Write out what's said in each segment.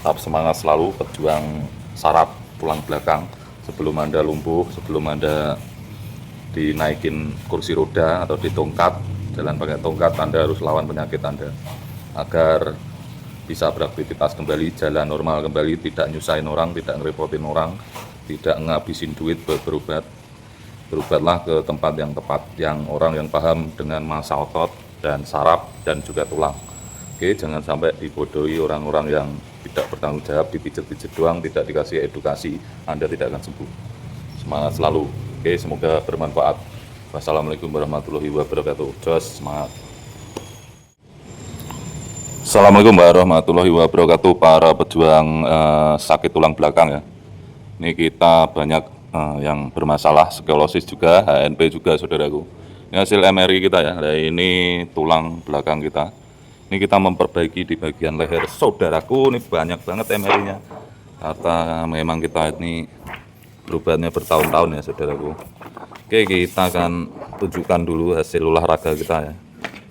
Tetap semangat selalu, berjuang saraf tulang belakang. Sebelum Anda lumpuh, sebelum Anda dinaikin kursi roda atau ditongkat, jalan pakai tongkat, Anda harus lawan penyakit Anda agar bisa beraktivitas kembali, jalan normal kembali, tidak nyusahin orang, tidak ngerepotin orang, tidak ngabisin duit berobat. Berobatlah ke tempat yang tepat, yang orang yang paham dengan massa otot dan saraf dan juga tulang. Oke, jangan sampai dibodohi orang-orang yang tidak bertanggung jawab, dipijet-pijet doang, tidak dikasih edukasi, Anda tidak akan sembuh. Semangat selalu. Oke, semoga bermanfaat. Wassalamualaikum warahmatullahi wabarakatuh. Jos, semangat. Assalamualaikum warahmatullahi wabarakatuh, para pejuang sakit tulang belakang ya. Ini kita banyak yang bermasalah, sklerosis juga, HNP juga saudaraku. Ini hasil MRI kita ya. Nah, ini tulang belakang kita. Ini kita memperbaiki di bagian leher saudaraku. Ini banyak banget MRI-nya. Karena memang kita ini berobatnya bertahun-tahun ya saudaraku. Oke, kita akan tunjukkan dulu hasil olahraga kita ya.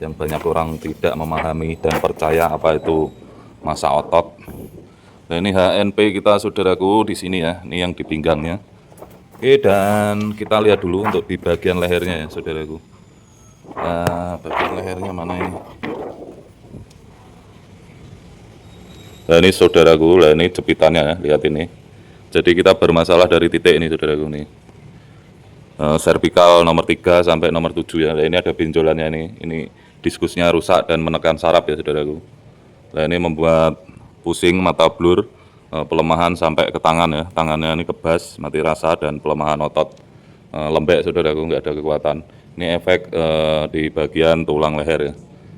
Yang banyak orang tidak memahami dan percaya apa itu massa otot. Nah, ini HNP kita saudaraku di sini ya. Ini yang di pinggangnya. Oke, dan kita lihat dulu untuk di bagian lehernya ya saudaraku. Nah, bagian lehernya mana ini? Nah, ini saudaraku, lah ini jepitannya ya, lihat ini. Jadi kita bermasalah dari titik ini saudaraku nih. Cervical nomor 3 sampai nomor 7 ya. Nah, ini ada benjolannya ini. Ini diskusnya rusak dan menekan saraf ya saudaraku. Nah, ini membuat pusing, mata blur, pelemahan sampai ke tangan ya. Tangannya ini kebas, mati rasa dan pelemahan otot. Lembek saudaraku, nggak ada kekuatan. Ini efek di bagian tulang leher ya.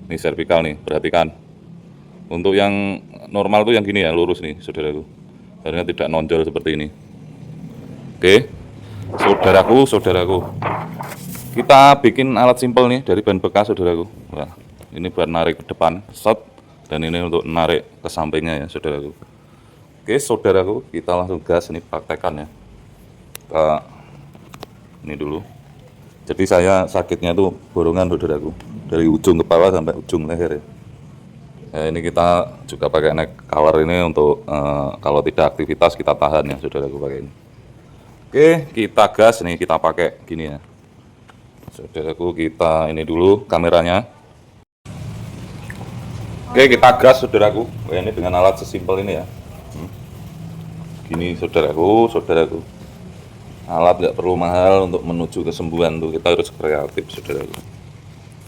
Ini cervical nih, perhatikan. Untuk yang normal tuh yang gini ya, lurus nih saudaraku. Harusnya tidak nonjol seperti ini. Oke, saudaraku, kita bikin alat simpel nih dari bahan bekas saudaraku. Wah, ini buat narik ke depan, shot, dan ini untuk narik ke sampingnya ya saudaraku. Oke saudaraku, kita langsung gas, ini praktekan ya. Ini dulu. Jadi saya sakitnya tuh borongan saudaraku, dari ujung kepala sampai ujung leher ya. Nah, ini kita juga pakai neck collar ini untuk kalau tidak aktivitas kita tahan ya saudaraku pakai ini. Oke, kita gas nih, kita pakai gini ya. Saudaraku, kita ini dulu kameranya. Oke, kita gas saudaraku. Ini dengan alat sesimpel ini ya. Gini saudaraku. Alat nggak perlu mahal untuk menuju kesembuhan tuh, kita harus kreatif saudaraku.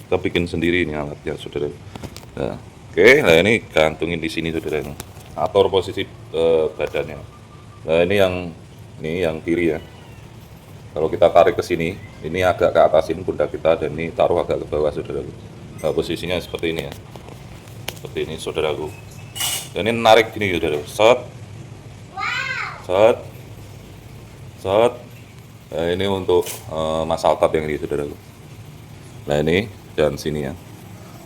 Kita bikin sendiri ini alat ya saudaraku. Nah, oke, nah ini gantungin di sini saudaraku. Atur posisi badannya. Nah, ini yang kiri ya. Kalau kita tarik ke sini, ini agak ke atasin pundak kita dan ini taruh agak ke bawah saudaraku. Nah, posisinya seperti ini ya. Seperti ini saudaraku. Dan ini narik gini saudaraku. Set. Nah, ini untuk massa otot yang ini saudaraku. Nah, ini dan sini ya.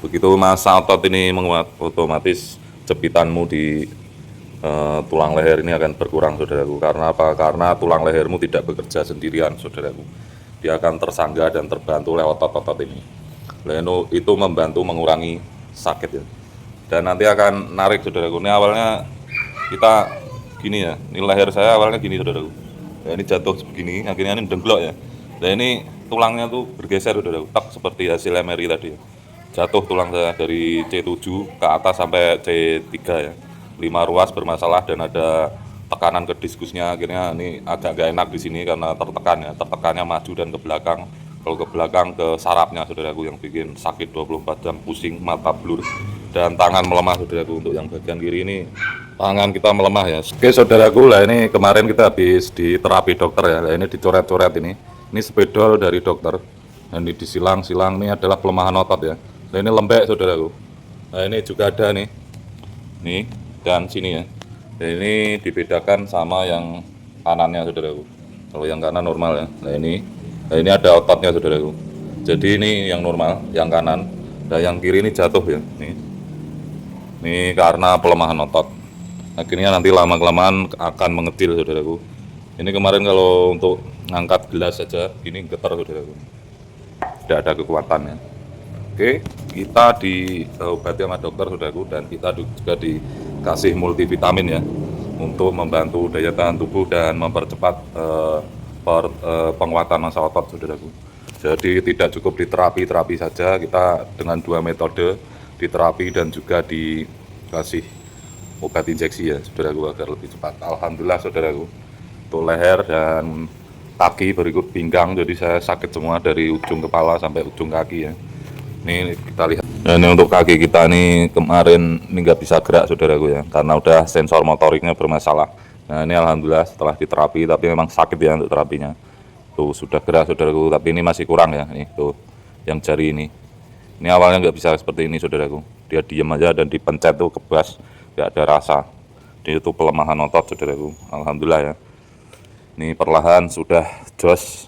Begitu massa otot ini menguat, otomatis jepitanmu di tulang leher ini akan berkurang saudaraku. Karena apa? Karena tulang lehermu tidak bekerja sendirian saudaraku. Dia akan tersangga dan terbantu lewat otot-otot ini. Lalu itu membantu mengurangi sakit ya. Dan nanti akan narik saudaraku. Ini awalnya kita gini ya. Ini leher saya awalnya gini saudaraku. Nah, ini jatuh begini, akhirnya ini dengklok ya. Nah, ini tulangnya tuh bergeser saudaraku. Tak seperti hasil MRI tadi ya. Jatuh tulang saya dari C7 ke atas sampai C3 ya. 5 ruas bermasalah dan ada tekanan ke diskusnya, akhirnya ini agak gak enak di sini karena tertekan ya. Tertekannya maju dan ke belakang. Kalau ke belakang ke sarafnya saudaraku yang bikin sakit 24 jam, pusing, mata blur dan tangan melemah saudaraku. Untuk yang bagian kiri ini tangan kita melemah ya. Oke saudaraku, lah ini kemarin kita habis di terapi dokter ya. Lah ini dicoret-coret ini. Ini spidol dari dokter. Dan ini disilang-silang, ini adalah pelemahan otot ya. Nah, ini lembek saudaraku. Nah, ini juga ada nih. Nih dan sini ya. Dan ini dibedakan sama yang kanannya saudaraku. Kalau yang kanan normal ya. Nah ini ada ototnya saudaraku. Jadi ini yang normal, yang kanan. Dan yang kiri ini jatuh ya. Ini karena pelemahan otot. Akhirnya nanti lama-kelamaan akan mengecil saudaraku. Ini kemarin kalau untuk ngangkat gelas saja, ini getar saudaraku. Tidak ada kekuatannya. Oke, kita diobati sama dokter saudaraku dan kita juga kasih multivitamin ya, untuk membantu daya tahan tubuh dan mempercepat penguatan massa otot, saudaraku. Jadi tidak cukup di terapi saja, kita dengan 2 metode, di terapi dan juga dikasih obat injeksi ya, saudaraku, agar lebih cepat. Alhamdulillah, saudaraku, untuk leher dan kaki berikut pinggang, jadi saya sakit semua dari ujung kepala sampai ujung kaki ya. Ini kita lihat. Nah, ini untuk kaki kita nih, kemarin ini nggak bisa gerak, saudaraku ya, karena udah sensor motoriknya bermasalah. Nah, ini alhamdulillah setelah diterapi, tapi memang sakit ya untuk terapinya. Tuh sudah gerak, saudaraku, tapi ini masih kurang ya. Nih tuh yang jari ini awalnya nggak bisa seperti ini, saudaraku. Dia diem aja dan dipencet tuh kebas, nggak ada rasa. Ini itu pelemahan otot, saudaraku. Alhamdulillah ya. Ini perlahan sudah jos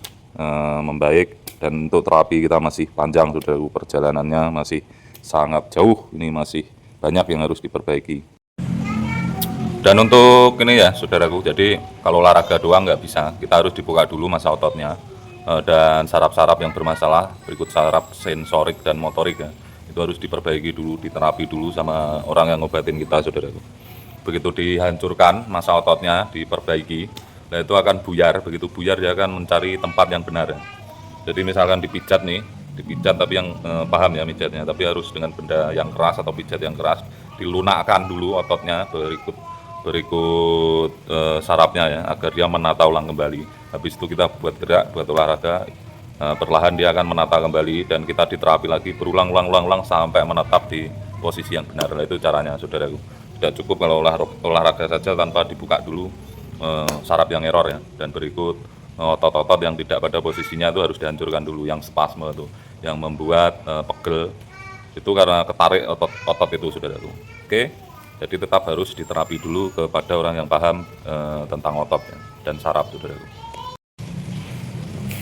membaik, dan untuk terapi kita masih panjang, saudaraku, perjalanannya masih sangat jauh, ini masih banyak yang harus diperbaiki. Dan untuk ini ya, saudaraku, jadi kalau olahraga doang nggak bisa, kita harus dibuka dulu massa ototnya, dan saraf-saraf yang bermasalah, berikut saraf sensorik dan motorik ya, itu harus diperbaiki dulu, diterapi dulu sama orang yang ngobatin kita, saudaraku. Begitu dihancurkan massa ototnya, diperbaiki, nah itu akan buyar. Begitu buyar dia akan mencari tempat yang benar ya. Jadi misalkan dipijat nih, dipijat tapi yang paham ya mijatnya, tapi harus dengan benda yang keras atau pijat yang keras, dilunakkan dulu ototnya, berikut sarafnya ya, agar dia menata ulang kembali. Habis itu kita buat gerak, buat olahraga, perlahan dia akan menata kembali, dan kita diterapi lagi berulang-ulang sampai menetap di posisi yang benar. Nah, itu caranya, saudaraku. Tidak cukup kalau olahraga saja tanpa dibuka dulu saraf yang error ya, dan berikut otot-otot yang tidak pada posisinya itu harus dihancurkan dulu, yang spasme itu, yang membuat pegel itu karena ketarik otot itu, saudaraku. Oke, jadi tetap harus diterapi dulu kepada orang yang paham tentang otot ya, dan saraf, saudaraku.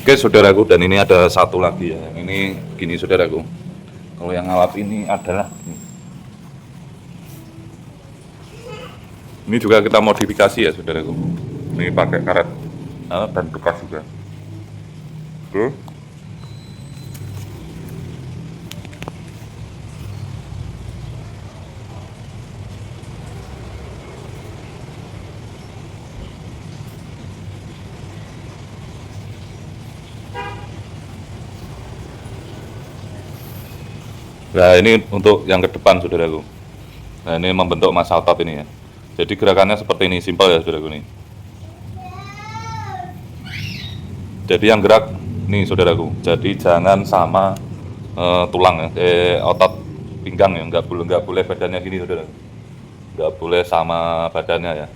Oke, saudaraku, dan ini ada satu lagi ya, ini gini, saudaraku. Kalau yang alat ini adalah ini juga kita modifikasi ya, saudaraku. Ini pakai karet dan bekas juga. Oke. Nah, ini untuk yang ke depan, saudaraku. Nah, ini membentuk massa otot ini ya. Jadi gerakannya seperti ini, simpel ya, saudaraku nih. Jadi yang gerak nih, saudaraku. Jadi jangan sama tulang ya, otot pinggang ya, nggak boleh badannya gini, saudara. Nggak boleh sama badannya ya.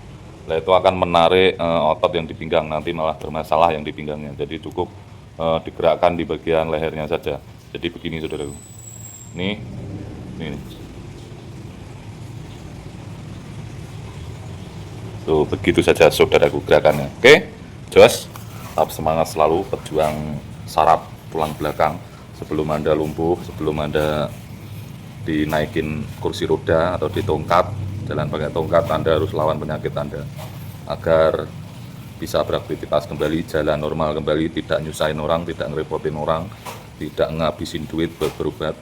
Nah, itu akan menarik otot yang di pinggang, nanti malah bermasalah yang di pinggangnya. Jadi cukup digerakkan di bagian lehernya saja. Jadi begini, saudaraku. Nih, nih. Tuh, begitu saja, saudaraku, gerakannya. Oke, jos. Tetap semangat selalu, pejuang saraf tulang belakang. Sebelum Anda lumpuh, sebelum Anda dinaikin kursi roda atau ditongkat, jalan pakai tongkat, Anda harus lawan penyakit Anda agar bisa beraktivitas kembali, jalan normal kembali, tidak nyusahin orang, tidak ngerepotin orang, tidak ngabisin duit buat berobat.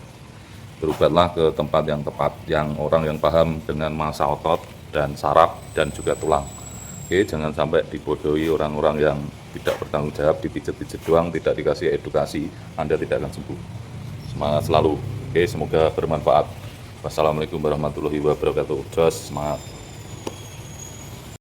Berobatlah ke tempat yang tepat, yang orang yang paham dengan massa otot dan saraf dan juga tulang. Oke, jangan sampai dibodohi orang-orang yang tidak bertanggung jawab, dipijat-pijat doang, tidak dikasih edukasi, Anda tidak akan sembuh. Semangat selalu. Oke, semoga bermanfaat. Wassalamualaikum warahmatullahi wabarakatuh. Jos, semangat.